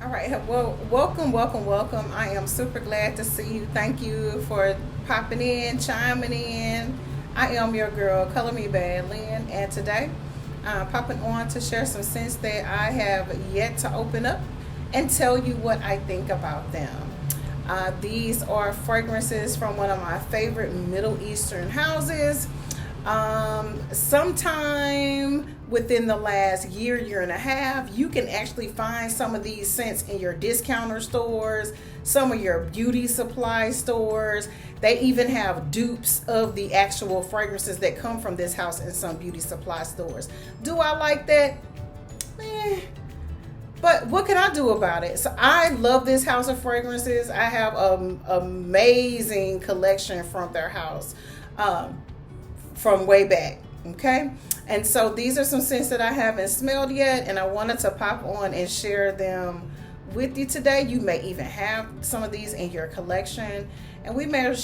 All right. Well, welcome. I am super glad to see you. Thank you for popping in, chiming in. I am your girl, Color Me Bad Lynn, and today I'm popping on to share some scents that I have yet to open up and tell you what I think about them. These are fragrances from one of my favorite Middle Eastern houses. Sometime within the last year and a half, you can actually find some of these scents in your discounter stores, some of your beauty supply stores. They even have dupes of the actual fragrances that come from this house in some beauty supply stores. Do I like that? But what can I do about it? So I love this house of fragrances. I have an amazing collection from their house. From way back, okay? And so these are some scents that I haven't smelled yet, and I wanted to pop on and share them with you today. You may even have some of these in your collection, and we may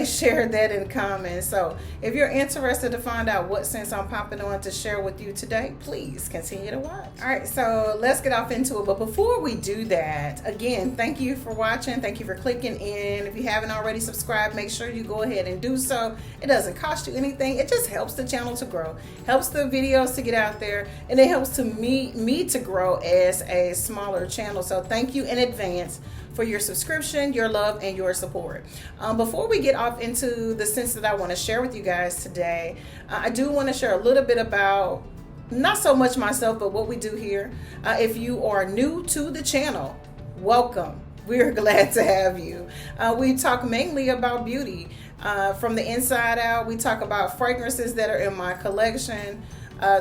share that in common. So if you're interested to find out what scents I'm popping on to share with you today, please continue to watch. All right, so let's get off into it. But before we do that, again, thank you for watching. Thank you for clicking in. If you haven't already subscribed, make sure you go ahead and do so. It doesn't cost you anything. It just helps the channel to grow, helps the videos to get out there, and it helps to me to grow as a smaller channel. So thank you in advance for your subscription, your love, and your support. Before we get off into the scents that I want to share with you guys today, I do want to share a little bit about not so much myself, but what we do here. If you are new to the channel, welcome. We're glad to have you. We talk mainly about beauty from the inside out. We talk about fragrances that are in my collection,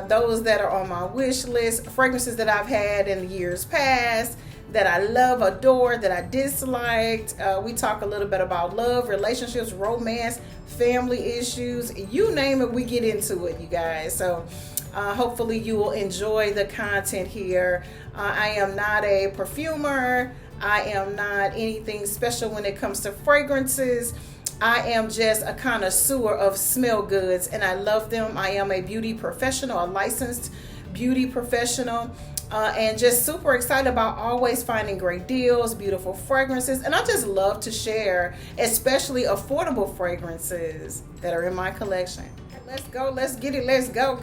those that are on my wish list, fragrances that I've had in years past, that I love, adore, that I disliked. We talk a little bit about love, relationships, romance, family issues. You name it, we get into it, you guys. So hopefully you will enjoy the content here. I am not a perfumer. I am not anything special when it comes to fragrances. I am just a connoisseur of smell goods, and I love them. I am a beauty professional, a licensed beauty professional. And just super excited about always finding great deals, beautiful fragrances. And I just love to share, especially affordable fragrances that are in my collection. Let's go. Let's get it. Let's go.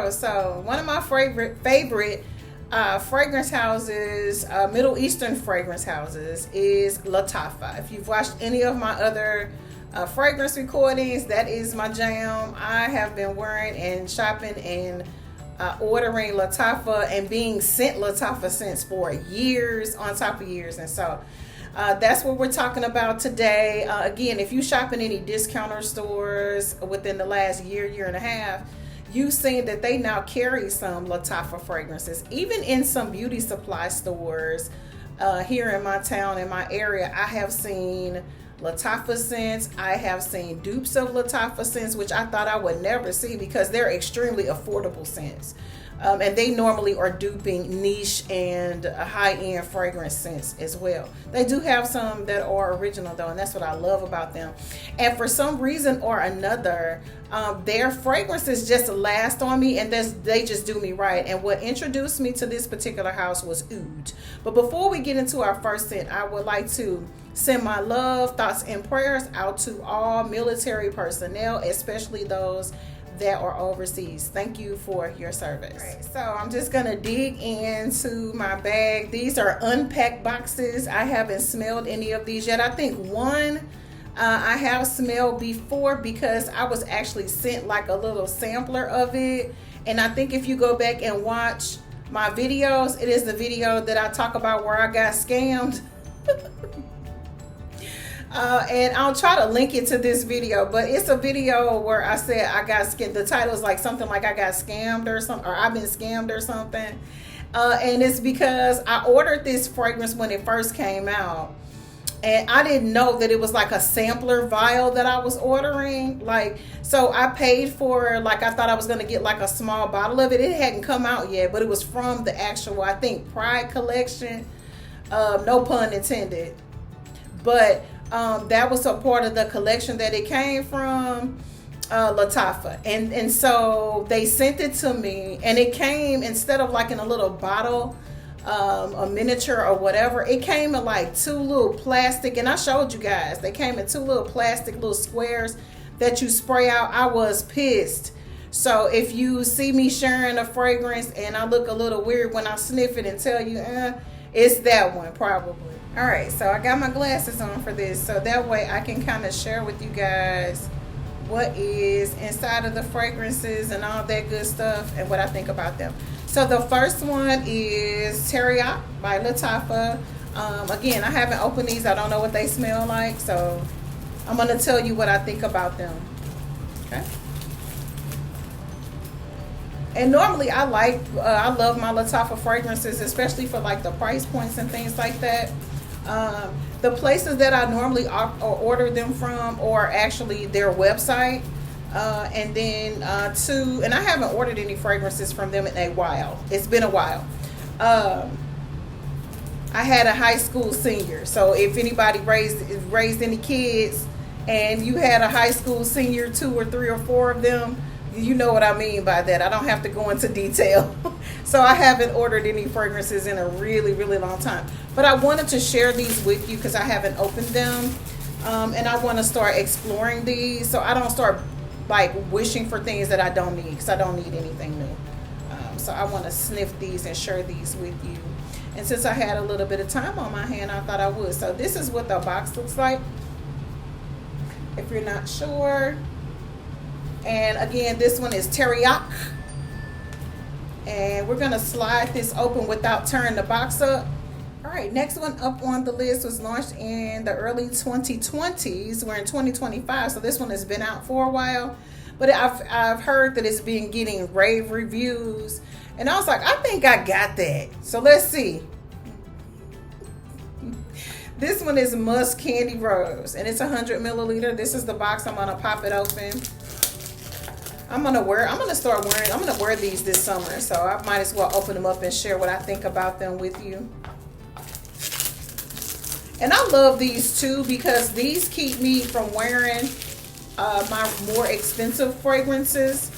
So one of my favorite fragrance houses, Middle Eastern fragrance houses, is Latafa. If you've watched any of my other fragrance recordings, that is my jam. I have been wearing and shopping and ordering Latafa and being sent Latafa scents for years on top of years. And so that's what we're talking about today. Again, if you shop in any discounter stores within the last year and a half, you've seen that they now carry some Latafa fragrances. Even in some beauty supply stores here in my town, in my area, I have seen Latafa scents. I have seen dupes of Latafa scents, which I thought I would never see because they're extremely affordable scents. And they normally are duping niche and high-end fragrance scents as well. They do have some that are original though, and that's what I love about them. And for some reason or another, their fragrances just last on me, and they just do me right. And what introduced me to this particular house was oud. But before we get into our first scent, I would like to send my love, thoughts, and prayers out to all military personnel, especially those that are overseas. Thank you for your service. Right, so I'm just gonna dig into my bag. These are unpacked boxes. I haven't smelled any of these yet. I think one I have smelled before because I was actually sent like a little sampler of it. And I think if you go back and watch my videos, it is the video that I talk about where I got scammed. And I'll try to link it to this video, but it's a video where I said I got scammed. The title is like something like I got scammed or something, or I've been scammed or something. And it's because I ordered this fragrance when it first came out, and I didn't know that it was like a sampler vial that I was ordering. So I paid for, I thought I was going to get like a small bottle of it. It hadn't come out yet, but it was from the actual, I think, Pride collection. No pun intended. But that was a part of the collection that it came from, Latafa. And so they sent it to me, and it came, instead of like in a little bottle, a miniature or whatever. It came in like 2 little plastic, and I showed you guys, they came in 2 little plastic little squares that you spray out. I was pissed. So if you see me sharing a fragrance and I look a little weird when I sniff it and tell you, it's that one probably. All right, so I got my glasses on for this, so that way I can kind of share with you guys what is inside of the fragrances and all that good stuff and what I think about them. So the first one is Teriyaki by Latafa. Again, I haven't opened these. I don't know what they smell like, so I'm going to tell you what I think about them. Okay. And normally I love my Lattafa fragrances, especially for like the price points and things like that. The places that I normally order them from, or actually their website, and then and I haven't ordered any fragrances from them in a while. It's been a while. I had a high school senior, so if anybody raised any kids and you had a high school senior, 2 or 3 or 4 of them, you know what I mean by that. I don't have to go into detail. So I haven't ordered any fragrances in a really, really long time. But I wanted to share these with you because I haven't opened them. And I want to start exploring these so I don't start like wishing for things that I don't need, because I don't need anything new. So I want to sniff these and share these with you. And since I had a little bit of time on my hand, I thought I would. So this is what the box looks like, if you're not sure. And again, this one is Teriyaki. And we're going to slide this open without turning the box up. All right, next one up on the list was launched in the early 2020s. We're in 2025, so this one has been out for a while. But I've heard that it's been getting rave reviews. And I was like, I think I got that. So let's see. This one is Musk Candy Rose, and it's 100 milliliter. This is the box. I'm going to pop it open. I'm gonna wear these this summer, so I might as well open them up and share what I think about them with you. And I love these too, because these keep me from wearing my more expensive fragrances.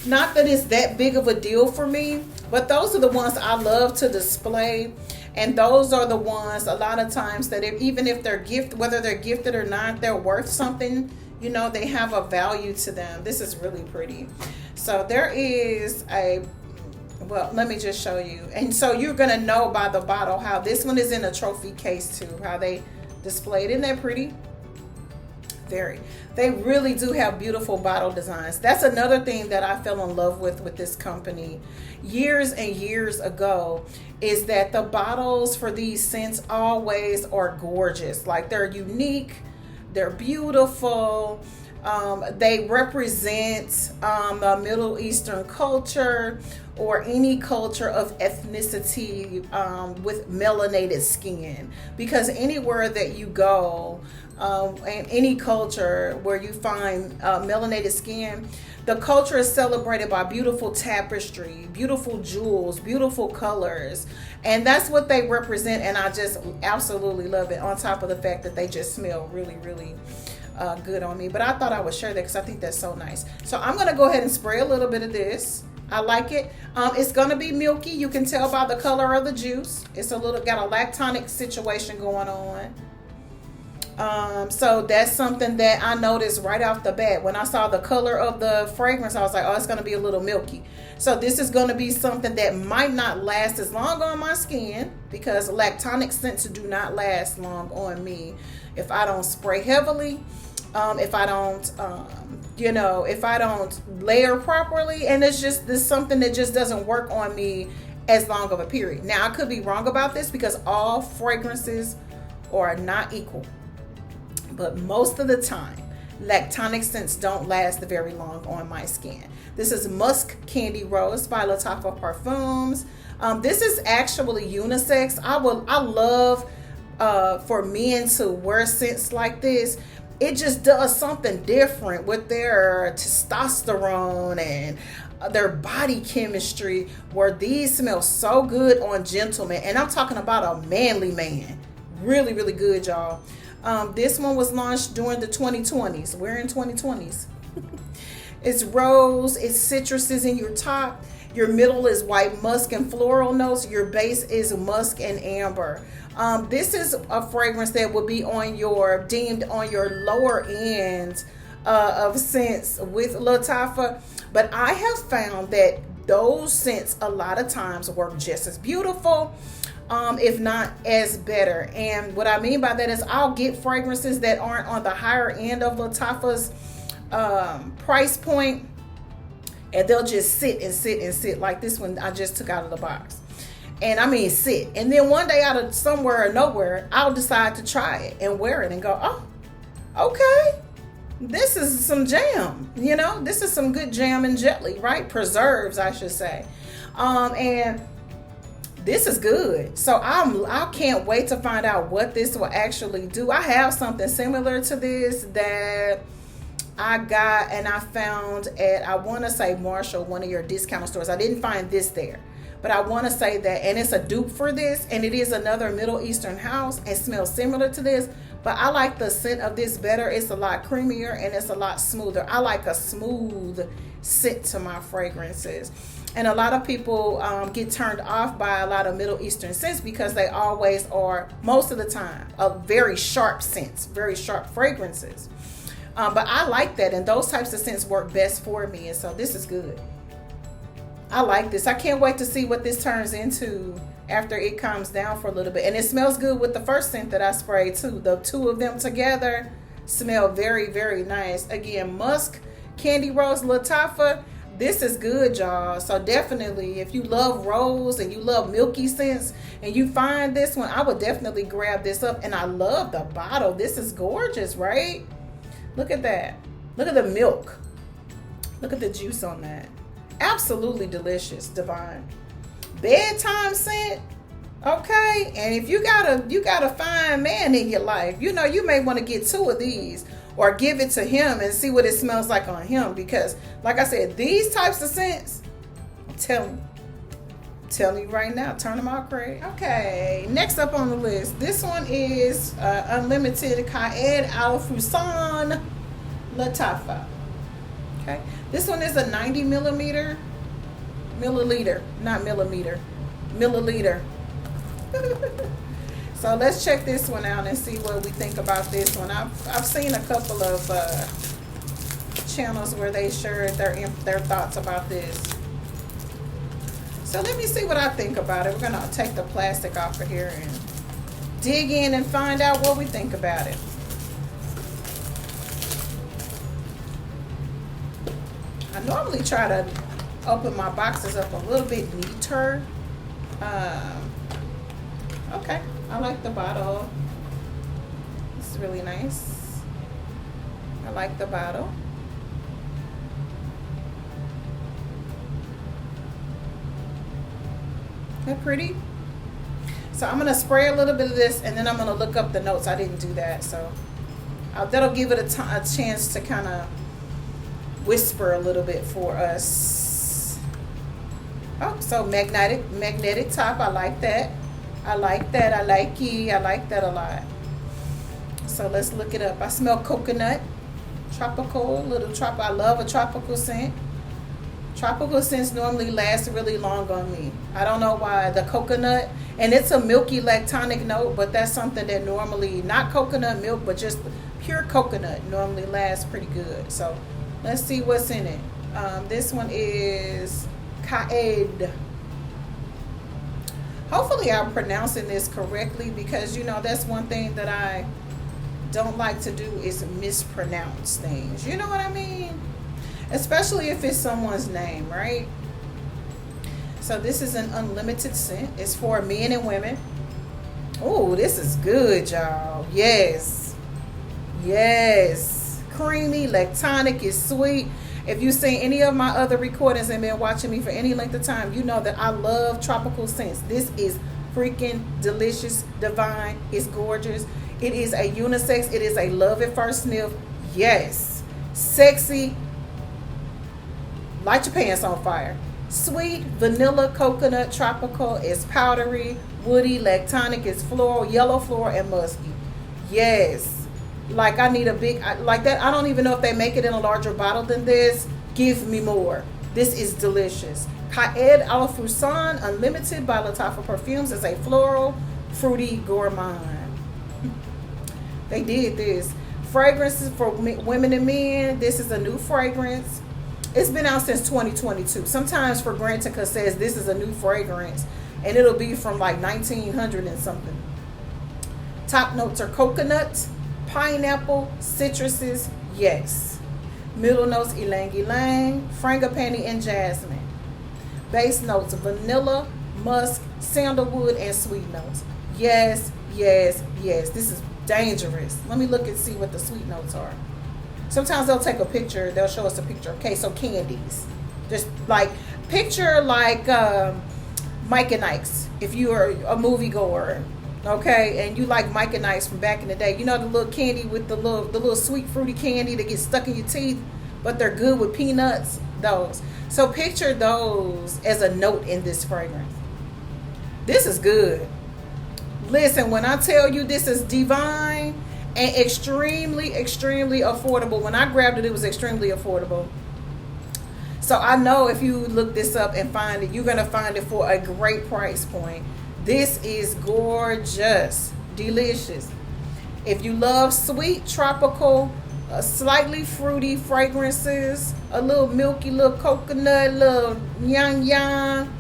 Not that it's that big of a deal for me, but those are the ones I love to display. And those are the ones a lot of times that even if they're whether they're gifted or not, they're worth something. You know, they have a value to them. This is really pretty. So there is well, let me just show you. And so you're going to know by the bottle how this one is in a trophy case too, how they display it. Isn't that pretty? Very. They really do have beautiful bottle designs. That's another thing that I fell in love with this company years and years ago, is that the bottles for these scents always are gorgeous. Like, they're unique. They're beautiful. They represent a Middle Eastern culture or any culture of ethnicity with melanated skin. Because anywhere that you go, and any culture where you find melanated skin, the culture is celebrated by beautiful tapestry, beautiful jewels, beautiful colors. And that's what they represent. And I just absolutely love it, on top of the fact that they just smell really, really good on me. But I thought I would share that because I think that's so nice. So I'm going to go ahead and spray a little bit of this. I like it. It's going to be milky. You can tell by the color of the juice. It's got a lactonic situation going on. So that's something that I noticed right off the bat. When I saw the color of the fragrance, I was like, oh, it's going to be a little milky. So this is going to be something that might not last as long on my skin, because lactonic scents do not last long on me if I don't spray heavily, if I don't, if I don't layer properly. And it's something that just doesn't work on me as long of a period. Now, I could be wrong about this, because all fragrances are not equal. But most of the time, lactonic scents don't last very long on my skin. This is Musk Candy Rose by Lattafa Perfumes. This is actually unisex. I love for men to wear scents like this. It just does something different with their testosterone and their body chemistry, where these smell so good on gentlemen. And I'm talking about a manly man. Really, really good, y'all. This one was launched during the 2020s. We're in 2020s. It's rose, it's citruses in your top. Your middle is white musk and floral notes. Your base is musk and amber. This is a fragrance that would be on your deemed on your lower end of scents with Lattafa, but I have found that those scents a lot of times work just as beautiful, if not as better. And what I mean by that is I'll get fragrances that aren't on the higher end of Lattafa's price point, and they'll just sit and sit and sit, like this one I just took out of the box. And I mean sit, and then one day out of somewhere or nowhere I'll decide to try it and wear it and go, oh, okay, this is some jam, you know, this is some good jam and jelly, right? Preserves, I should say. And this is good. So I can't wait to find out what this will actually do. I have something similar to this that I got and I found at, I want to say Marshall, one of your discount stores. I didn't find this there, but I want to say that, and it's a dupe for this, and it is another Middle Eastern house and smells similar to this, but I like the scent of this better. It's a lot creamier and it's a lot smoother. I like a smooth scent to my fragrances. And a lot of people get turned off by a lot of Middle Eastern scents because they always are, most of the time, very sharp scents, very sharp fragrances. But I like that, and those types of scents work best for me, and so this is good. I like this. I can't wait to see what this turns into after it calms down for a little bit. And it smells good with the first scent that I sprayed too. The two of them together smell very, very nice. Again, Musk Candy Rose Lattafa. This is good, y'all. So definitely, if you love rose and you love milky scents and you find this one, I would definitely grab this up. And I love the bottle. This is gorgeous, right? Look at that. Look at the milk. Look at the juice on that. Absolutely delicious, divine. Bedtime scent, okay? And if you got a fine man in your life, you know, you may want to get two of these or give it to him and see what it smells like on him, because like I said, these types of scents, I'm telling you right now, turn them out great. Okay, next up on the list, this one is Unlimited Khadlaj Unlimited Latafa. Okay, this one is a 90 milliliter, not millimeter, milliliter. So let's check this one out and see what we think about this one. I've seen a couple of channels where they shared their thoughts about this. So let me see what I think about it. We're gonna take the plastic off of here and dig in and find out what we think about it. I normally try to open my boxes up a little bit neater. Okay, I like the bottle. It's really nice. I like the bottle. They're pretty. So I'm gonna spray a little bit of this, and then I'm gonna look up the notes. I didn't do that, so that'll give it a chance to kind of whisper a little bit for us. Oh, so magnetic top. I like that. I like that. I like that a lot. So let's look it up. I smell coconut, tropical, I love a tropical scent. Tropical scents normally last really long on me. I don't know why. The coconut, and it's a milky lactonic note, but that's something that normally, not coconut milk, but just pure coconut normally lasts pretty good. So let's see what's in it. This one is Khadlaj. Hopefully I'm pronouncing this correctly, because you know that's one thing that I don't like to do is mispronounce things. You know what I mean? Especially if it's someone's name, right? So this is an unlimited scent. It's for men and women. Oh, this is good, y'all. Yes. Yes. Creamy, lactonic, it's sweet. If you've seen any of my other recordings and been watching me for any length of time, you know that I love tropical scents. This is freaking delicious, divine. It's gorgeous. It is a unisex. It is a love at first sniff. Yes. Sexy. Light your pants on fire. Sweet, vanilla, coconut, tropical. It's powdery, woody, lactonic. It's floral, yellow floral, and musky. Yes. Like I need a big, like that. I don't even know if they make it in a larger bottle than this, Give me more. This is delicious. Khadlaj Unlimited by Lattafa Perfumes is a floral, fruity gourmand. They did this. Fragrances for women and men. This is a new fragrance. It's been out since 2022. Sometimes Fragrantica says this is a new fragrance, and it'll be from like 1900 and something. Top notes are coconut, pineapple, citruses, yes. Middle notes, ylang ylang, frangipani, and jasmine. Base notes, vanilla, musk, sandalwood, and sweet notes. Yes, yes, yes. This is dangerous. Let me look and see what the sweet notes are. Sometimes they'll take a picture. They'll show us a picture. Okay, so candies. Just like, picture like Mike and Ike's. If you are a moviegoer, okay, and you like Mike and Ike's from back in the day. You know the little candy with the little sweet fruity candy that gets stuck in your teeth, but they're good with peanuts? Those. So picture those as a note in this fragrance. This is good. Listen, when I tell you this is divine and extremely, extremely affordable. When I grabbed it, it was extremely affordable. So I know if you look this up and find it, you're going to find it for a great price point. This is gorgeous, delicious. If you love sweet, tropical, slightly fruity fragrances, a little milky, little coconut, little yang,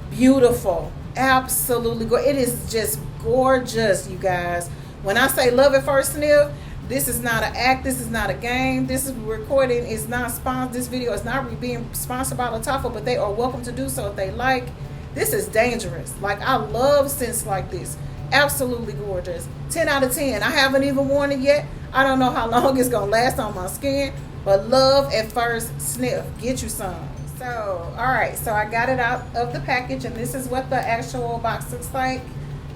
beautiful. Absolutely gorgeous. It is just gorgeous, you guys. When I say love at first sniff, this is not an act. This is not a game. This is recording. It's not sponsored. This video is not being sponsored by Latafa, but they are welcome to do so if they like. This is dangerous. Like, I love scents like this. Absolutely gorgeous. 10 out of 10. I haven't even worn it yet. I don't know how long it's going to last on my skin, but love at first sniff. Get you some. So, all right, so I got it out of the package, and this is what the actual box looks like.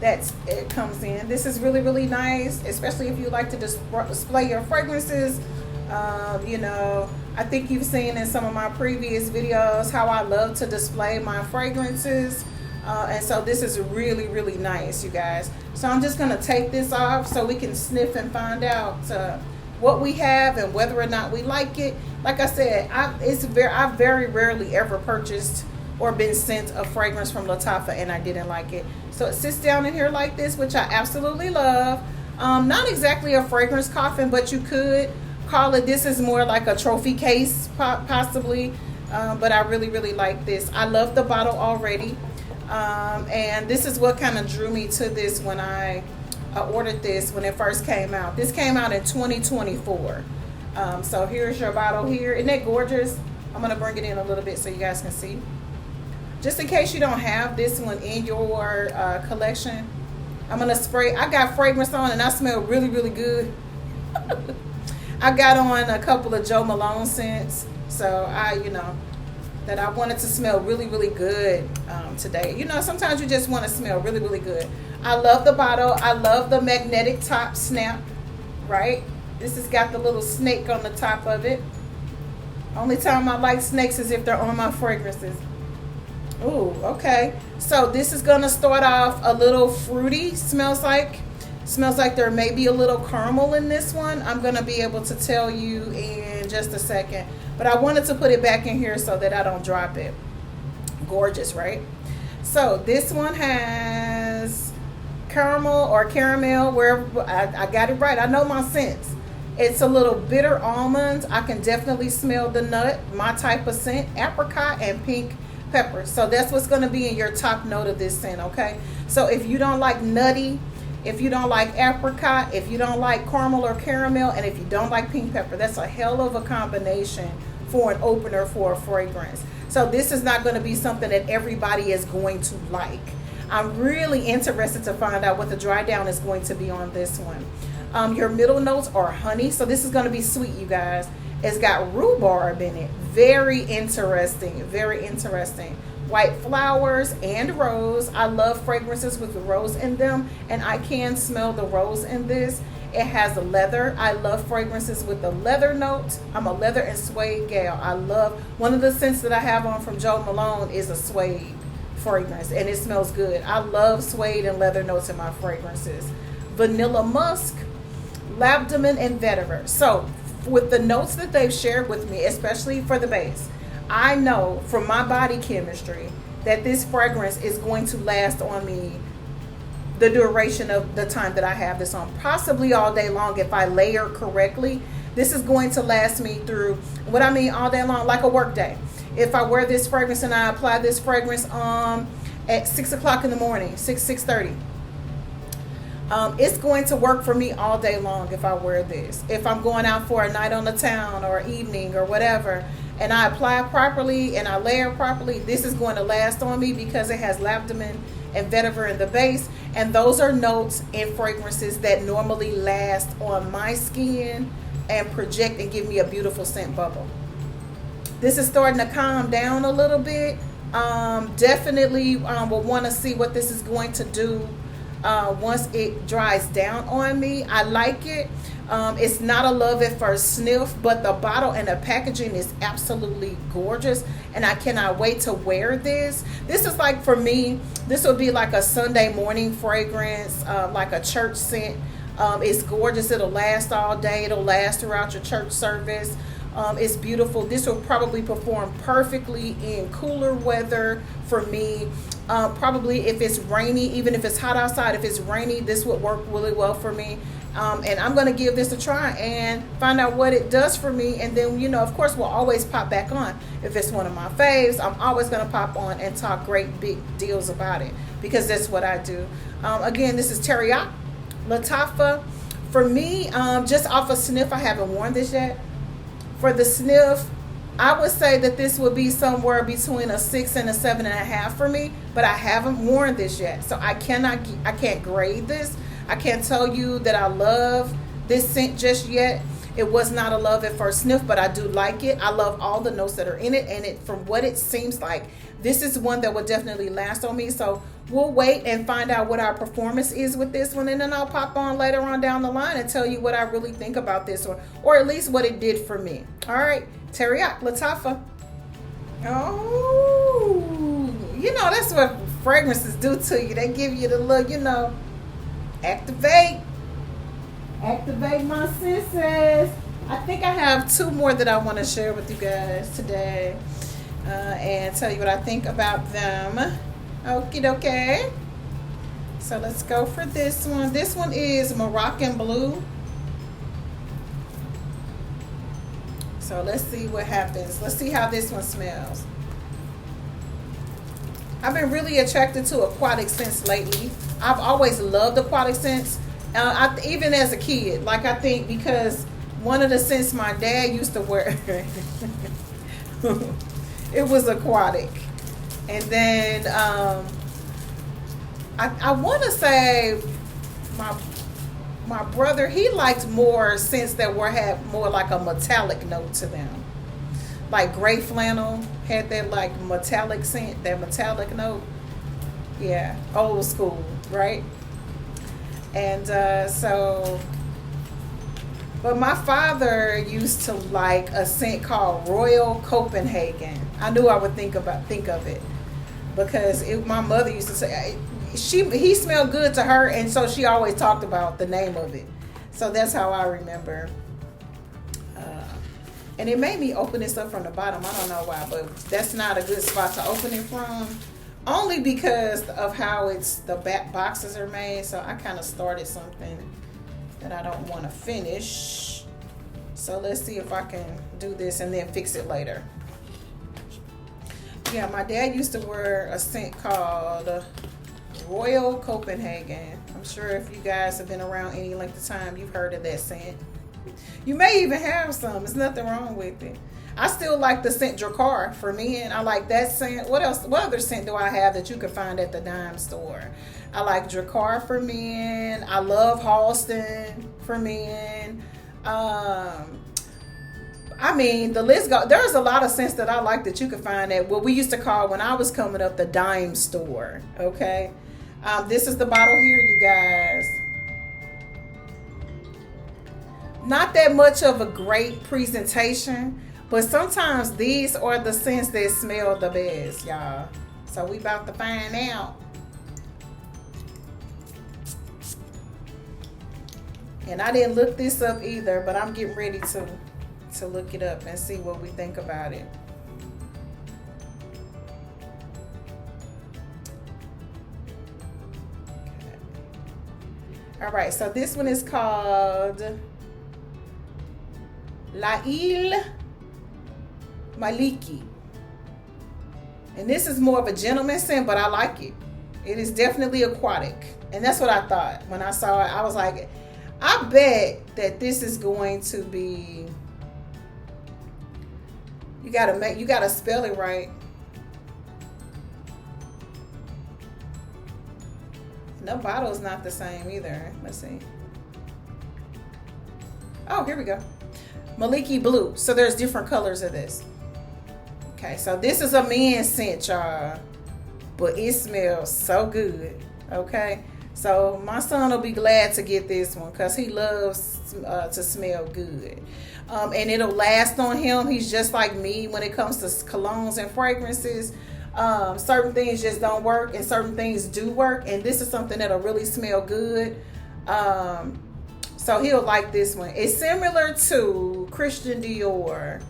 It comes in. This is really, really nice, especially if you like to display your fragrances. You know, I think you've seen in some of my previous videos how I love to display my fragrances. And so this is really, really nice, you guys. So I'm just going to take this off so we can sniff and find out what we have and whether or not we like it. Like I said, I've very rarely ever purchased or been sent a fragrance from Latafa and I didn't like it. So it sits down in here like this, which I absolutely love. Not exactly a fragrance coffin, but you could call it. This is more like a trophy case, possibly. But I really, really like this. I love the bottle already. And this is what kind of drew me to this when I ordered this when it first came out. This came out in 2024. So here's your bottle here. Isn't that gorgeous? I'm going to bring it in a little bit so you guys can see. Just in case you don't have this one in your collection, I'm going to spray. I got fragrance on and I smell really, really good. I got on a couple of Joe Malone scents. So I wanted to smell really, really good today. You know, sometimes you just want to smell really, really good. I love the bottle. I love the magnetic top snap, right? This has got the little snake on the top of it. Only time I like snakes is if they're on my fragrances. Ooh, okay. So this is going to start off a little fruity. Smells like there may be a little caramel in this one. I'm going to be able to tell you in just a second. But I wanted to put it back in here so that I don't drop it. Gorgeous, right? So this one has caramel or caramel, where I got it right. I know my scents. It's a little bitter almonds. I can definitely smell the nut. My type of scent, apricot and pink pepper. So that's what's going to be in your top note of this scent, okay? So if you don't like nutty, if you don't like apricot, if you don't like caramel or caramel, and if you don't like pink pepper, that's a hell of a combination for an opener for a fragrance. So this is not going to be something that everybody is going to like. I'm really interested to find out what the dry down is going to be on this one. Your middle notes are honey. So this is going to be sweet, you guys. It's got rhubarb in it. Very interesting. Very interesting. White flowers and rose. I love fragrances with the rose in them, and I can smell the rose in this. It has leather. I love fragrances with the leather note. I'm a leather and suede gal. I love, one of the scents that I have on from Joe Malone is a suede fragrance, and it smells good. I love suede and leather notes in my fragrances. Vanilla musk, labdamen, and vetiver. So with the notes that they've shared with me, especially for the base, I know from my body chemistry that this fragrance is going to last on me the duration of the time that I have this on, possibly all day long if I layer correctly. This is going to last me through, what I mean all day long, like a work day. If I wear this fragrance and I apply this fragrance at 6 o'clock in the morning, 6:30, it's going to work for me all day long if I wear this. If I'm going out for a night on the town or evening or whatever, and I apply properly and I layer properly, this is going to last on me because it has labdamen and vetiver in the base, and those are notes and fragrances that normally last on my skin and project and give me a beautiful scent bubble. This is starting to calm down a little bit. Definitely will want to see what this is going to do once it dries down on me. I like it. It's not a love at first sniff, but the bottle and the packaging is absolutely gorgeous, and I cannot wait to wear this. This is like, for me, this would be like a Sunday morning fragrance, like a church scent. It's gorgeous. It'll last all day. It'll last throughout your church service. It's beautiful. This will probably perform perfectly in cooler weather for me. Probably if it's rainy, even if it's hot outside, if it's rainy, this would work really well for me. And I'm going to give this a try and find out what it does for me. And then, you know, of course, we'll always pop back on. If it's one of my faves, I'm always going to pop on and talk great big deals about it, because that's what I do. Again, this is Teriyaki Latafa. For me, just off a sniff, I haven't worn this yet. For the sniff, I would say that this would be somewhere between a 6 and a 7.5 for me, but I haven't worn this yet, so I can't grade this. I can't tell you that I love this scent just yet. It was not a love at first sniff, but I do like it. I love all the notes that are in it, and from what it seems like, this is one that will definitely last on me. So we'll wait and find out what our performance is with this one, and then I'll pop on later on down the line and tell you what I really think about this one, or at least what it did for me. All right, Teriyaki Latafa. Oh, you know, that's what fragrances do to you. They give you the look, you know, activate my senses. I think I have 2 more that I want to share with you guys today, and tell you what I think about them. Okie dokie. So let's go for this one. This one is Moroccan Blue. So let's see what happens. Let's see how this one smells. I've been really attracted to aquatic scents lately. I've always loved aquatic scents, even as a kid. Like, I think because one of the scents my dad used to wear, it was aquatic. And then I want to say my brother, he liked more scents that had more like a metallic note to them. Like gray flannel had that like metallic scent, that metallic note. Yeah, old school, right? And but my father used to like a scent called Royal Copenhagen. I knew I would think of it, because my mother used to say he smelled good to her, and so she always talked about the name of it. So that's how I remember. And it made me open this up from the bottom. I don't know why, but that's not a good spot to open it from. Only because of how the back boxes are made. So I kind of started something that I don't want to finish. So let's see if I can do this and then fix it later. Yeah, my dad used to wear a scent called Royal Copenhagen. I'm sure if you guys have been around any length of time, you've heard of that scent. You may even have some. There's nothing wrong with it. I still like the scent Dracar for men. I like that scent. What else? What other scent do I have that you can find at the dime store? I like Dracar for men. I love Halston for men. I mean, the list goes. There's a lot of scents that I like that you can find at what we used to call, when I was coming up, the dime store. Okay. This is the bottle here, you guys. Not that much of a great presentation, but sometimes these are the scents that smell the best, y'all. So we about to find out. And I didn't look this up either, but I'm getting ready to. to look it up and see what we think about it. Okay. All right, so this one is called Maliki. And this is more of a gentleman scent, but I like it. It is definitely aquatic. And that's what I thought. When I saw it, I was like, I bet that this is going to be, you gotta spell it right. No bottle's not the same either. Let's see. Oh, here we go. Maliki Blue. So there's different colors of this. Okay, so this is a men's scent, y'all, but it smells so good. Okay, so my son will be glad to get this one because he loves to smell good, and it'll last on him. He's just like me when it comes to colognes and fragrances. Certain things just don't work, and certain things do work, and this is something that'll really smell good. So he'll like this one. It's similar to Christian Dior.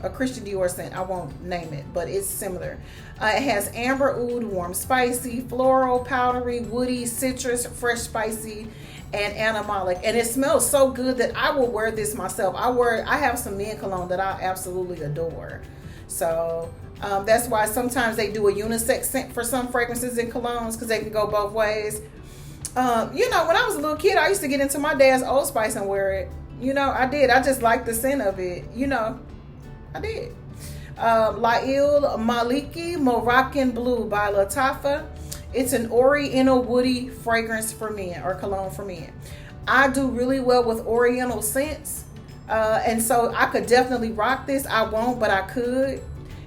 A Christian Dior scent. I won't name it, but it's similar. It has amber oud, warm, spicy, floral, powdery, woody, citrus, fresh, spicy, and animalic. And it smells so good that I will wear this myself. I have some men cologne that I absolutely adore. So that's why sometimes they do a unisex scent for some fragrances and colognes because they can go both ways. You know, when I was a little kid, I used to get into my dad's Old Spice and wear it. You know, I did. I just liked the scent of it. You know, I did. Maliki Moroccan Blue by Latafa. It's an Oriental woody fragrance for men, or cologne for men. I do really well with Oriental scents, and so I could definitely rock this. I won't, but I could.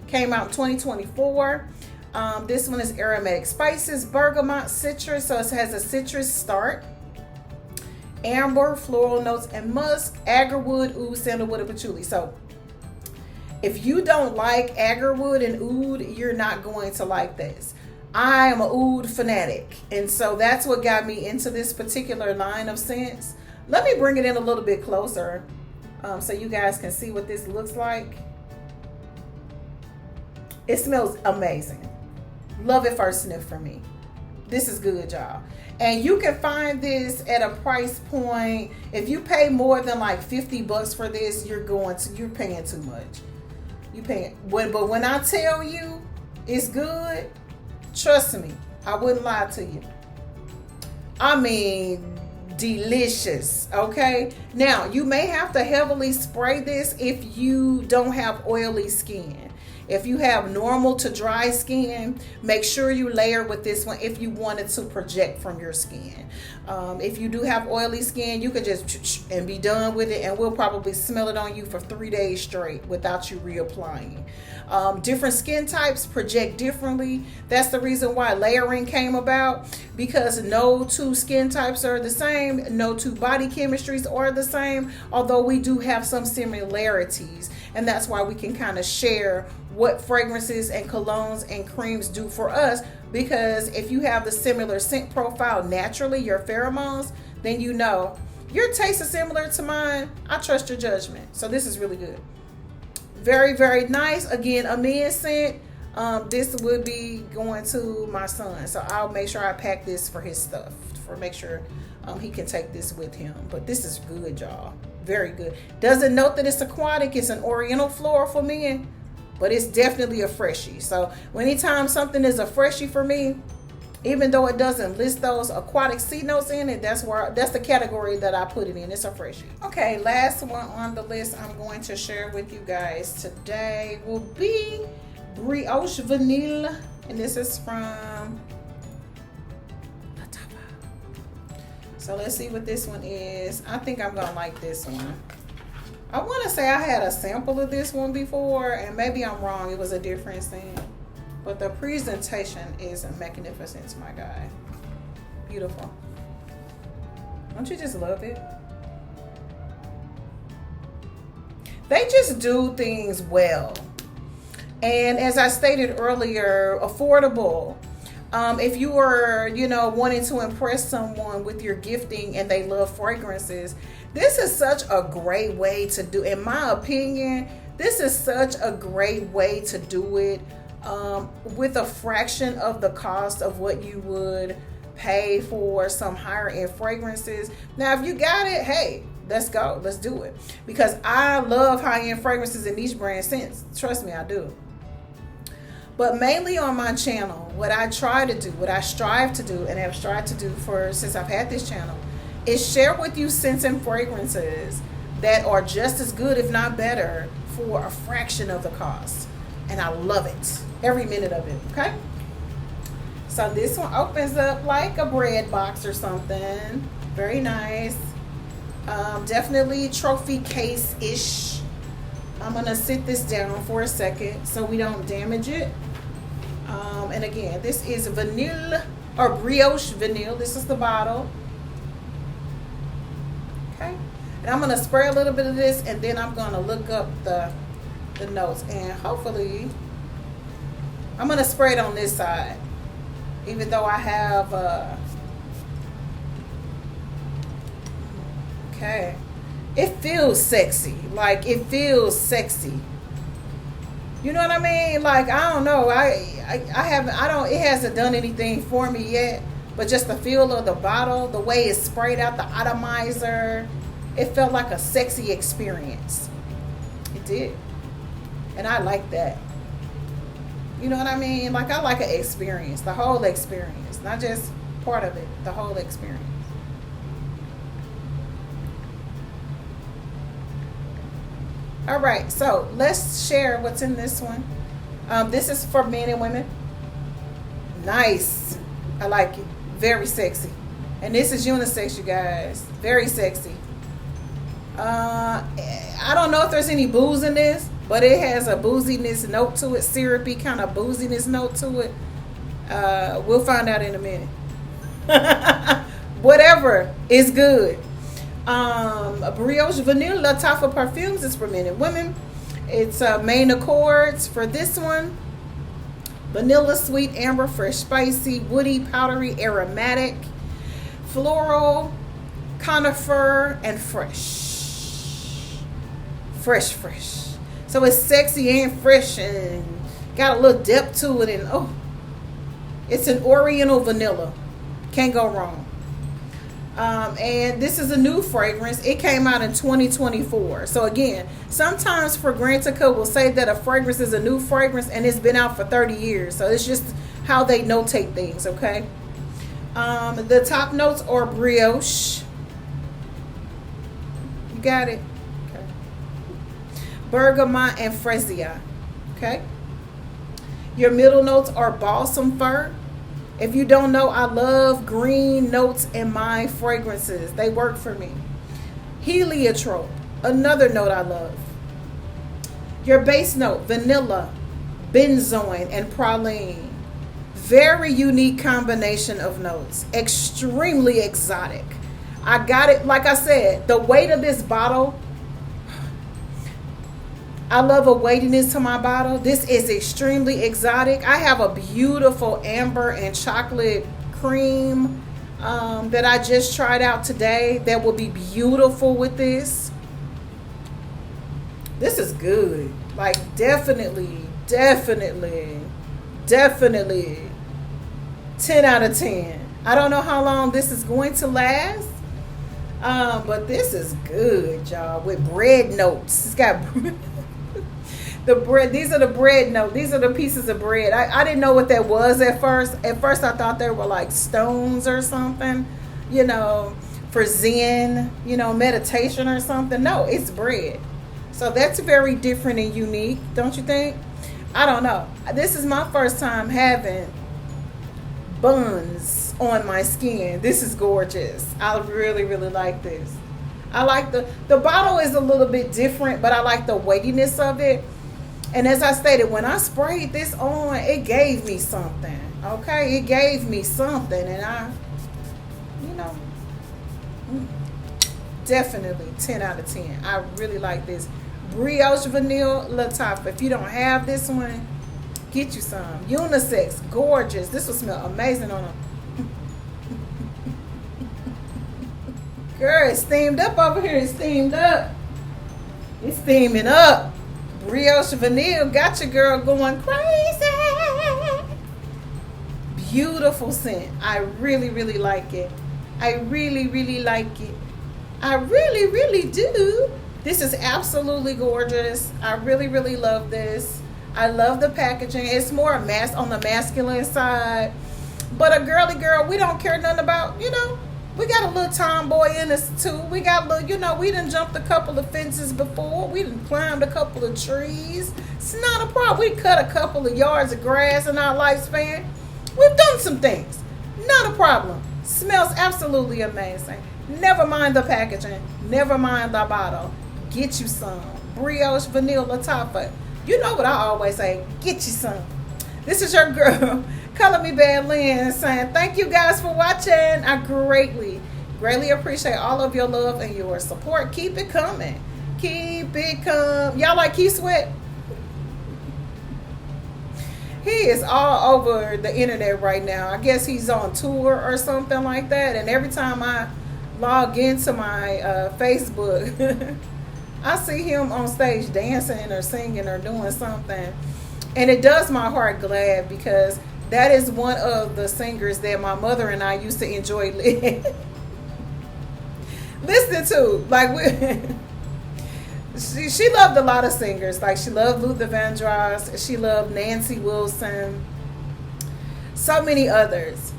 Came out in 2024. This one is aromatic spices, bergamot, citrus, so it has a citrus start. Amber, floral notes, and musk, agarwood, oud, sandalwood, and patchouli. So if you don't like agarwood and oud, you're not going to like this. I am an oud fanatic, and so that's what got me into this particular line of scents. Let me bring it in a little bit closer so you guys can see what this looks like. It smells amazing. Love it first sniff for me. This is good, y'all. And you can find this at a price point. If you pay more than like $50 for this, you're paying too much. But when I tell you it's good, trust me, I wouldn't lie to you. I mean, delicious. Okay, now you may have to heavily spray this if you don't have oily skin. If you have normal to dry skin, make sure you layer with this one if you want it to project from your skin. If you do have oily skin, you could just and be done with it, and we'll probably smell it on you for 3 days straight without you reapplying. Different skin types project differently. That's the reason why layering came about, because no two skin types are the same, no two body chemistries are the same, although we do have some similarities, and that's why we can kind of share what fragrances and colognes and creams do for us, because if you have the similar scent profile naturally, your pheromones, then you know your taste is similar to mine. I trust your judgment. So this is really good. Very, very nice. Again, a men's scent. This would be going to my son, so I'll make sure I pack this for his stuff, for make sure he can take this with him. But this is good, y'all. Very good. Doesn't note that it's aquatic. It's an Oriental floral for men, but it's definitely a freshie. So anytime something is a freshie for me, even though it doesn't list those aquatic C notes in it, that's the category that I put it in. It's a freshie. Okay, last one on the list I'm going to share with you guys today will be Brios Vanil, and this is from Latafa. So let's see what this one is. I think I'm gonna like this one. I want to say I had a sample of this one before, and maybe I'm wrong. It was a different scent, but the presentation is magnificent, my guy. Beautiful. Don't you just love it? They just do things well. And as I stated earlier, affordable. If you are, wanting to impress someone with your gifting and they love fragrances, this is such a great way to do. In my opinion, this is such a great way to do it with a fraction of the cost of what you would pay for some higher end fragrances. Now, if you got it, hey, let's go. Let's do it. Because I love high end fragrances in niche brand scents. Trust me, I do. But mainly on my channel, what I try to do, what I strive to do, and have strived to do since I've had this channel, is share with you scents and fragrances that are just as good, if not better, for a fraction of the cost. And I love it. Every minute of it, okay? So this one opens up like a bread box or something. Very nice. Definitely trophy case-ish. I'm going to sit this down for a second so we don't damage it. And again, this is Vanil or Brios Vanil. This is the bottle. Okay. And I'm going to spray a little bit of this, and then I'm going to look up the notes. And hopefully, I'm going to spray it on this side. Even though I have... okay. It feels sexy. Like, it feels sexy. You know what I mean? Like, I don't know. It hasn't done anything for me yet. But just the feel of the bottle, the way it's sprayed out, the atomizer, it felt like a sexy experience. It did. And I like that. You know what I mean? Like, I like an experience. The whole experience. Not just part of it. The whole experience. All right, so let's share what's in this one. This is for men and women. Nice. I like it. Very sexy. And this is unisex, you guys. Very sexy. I don't know if there's any booze in this, but it has a booziness note to it, syrupy kind of booziness note to it. We'll find out in a minute. Whatever is good. Brios Vanil Lattafa Perfumes is for men and women. It's main accords for this one: vanilla, sweet, amber, fresh, spicy, woody, powdery, aromatic, floral, conifer, and fresh. Fresh. So it's sexy and fresh and got a little depth to it, and it's an oriental vanilla. Can't go wrong. And this is a new fragrance. It came out in 2024. So again, sometimes Fragrantica will say that a fragrance is a new fragrance and it's been out for 30 years. So it's just how they notate things, okay? The top notes are brioche. You got it? Okay. Bergamot and freesia. Okay? Your middle notes are balsam fir. If you don't know, I love green notes in my fragrances. They work for me. Heliotrope, another note I love. Your base note, vanilla, benzoin, and praline. Very unique combination of notes. Extremely exotic. I got it, like I said, the weight of this bottle, I love a weightiness to my bottle. This is extremely exotic. I have a beautiful amber and chocolate cream that I just tried out today that will be beautiful with this. This is good. Like, definitely 10 out of 10. I don't know how long this is going to last, but this is good, y'all, with bread notes. It's got... the bread, these are the bread notes. These are the pieces of bread. I didn't know what that was at first. At first I thought they were like stones or something, for Zen, meditation or something. No, it's bread. So that's very different and unique, don't you think? I don't know. This is my first time having buns on my skin. This is gorgeous. I really, really like this. I like the bottle is a little bit different, but I like the weightiness of it. And as I stated, when I sprayed this on, it gave me something. Okay? It gave me something. And I, definitely 10 out of 10. I really like this. Brios Vanil Latafa. If you don't have this one, Get you some. Unisex, gorgeous. This will smell amazing on them. Girl, it's steamed up over here. It's steamed up. It's steaming up. Brios Vanil got your girl going crazy. Beautiful scent. I really, really like it. I really, really like it. I really, really do. This is absolutely gorgeous. I really, really love this. I love the packaging. It's more on the masculine side. But a girly girl, we don't care nothing about, we got a little tomboy in us too. We got a little, we done jumped a couple of fences before. We done climbed a couple of trees. It's not a problem. We cut a couple of yards of grass in our lifespan. We've done some things. Not a problem. Smells absolutely amazing. Never mind the packaging. Never mind the bottle. Get you some. Brios Vanil Latafa. You know what I always say. Get you some. This is your girl, Color Me Bad Lynn, saying thank you guys for watching. I greatly appreciate all of your love and your support. Keep it coming. Keep it coming. Y'all like Keith Sweat? He is all over the internet right now. I guess he's on tour or something like that. And every time I log into my Facebook, I see him on stage dancing or singing or doing something. And it does my heart glad because that is one of the singers that my mother and I used to enjoy listening to. Like, she loved a lot of singers. Like, she loved Luther Vandross. She loved Nancy Wilson. So many others.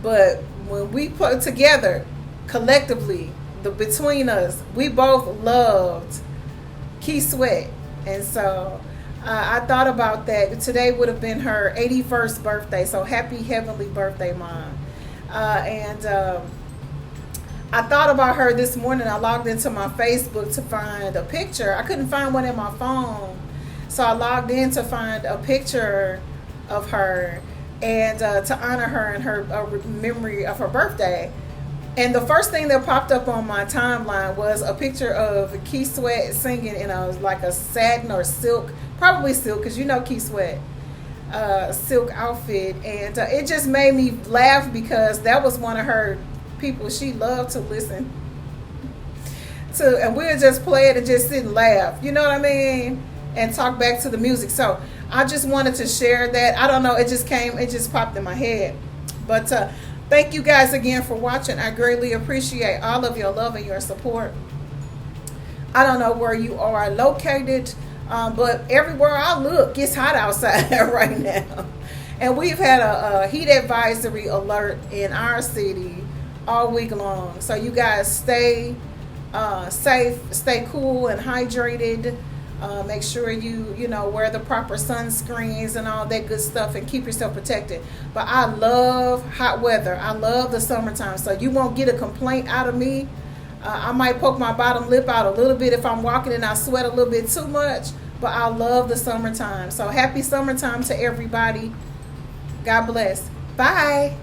But when we put together collectively, between us, we both loved Keith Sweat. And so I thought about that. Today would have been her 81st birthday. So happy heavenly birthday, Mom. I thought about her this morning. I logged into my Facebook to find a picture. I couldn't find one in my phone. So I logged in to find a picture of her and to honor her and her memory of her birthday. And the first thing that popped up on my timeline was a picture of Keith Sweat singing in a satin or silk, probably silk, because Keith Sweat, silk outfit. And it just made me laugh because that was one of her people she loved to listen to. And we would just play it and just sit and laugh, you know what I mean? And talk back to the music. So I just wanted to share that. I don't know, it just popped in my head. But thank you guys again for watching. I greatly appreciate all of your love and your support. I don't know where you are located, but everywhere I look, it's hot outside right now. And we've had a heat advisory alert in our city all week long. So you guys stay safe, stay cool and hydrated. Make sure you wear the proper sunscreens and all that good stuff and keep yourself protected. But I love hot weather. I love the summertime. So you won't get a complaint out of me. I might poke my bottom lip out a little bit if I'm walking and I sweat a little bit too much. But I love the summertime. So happy summertime to everybody. God bless. Bye.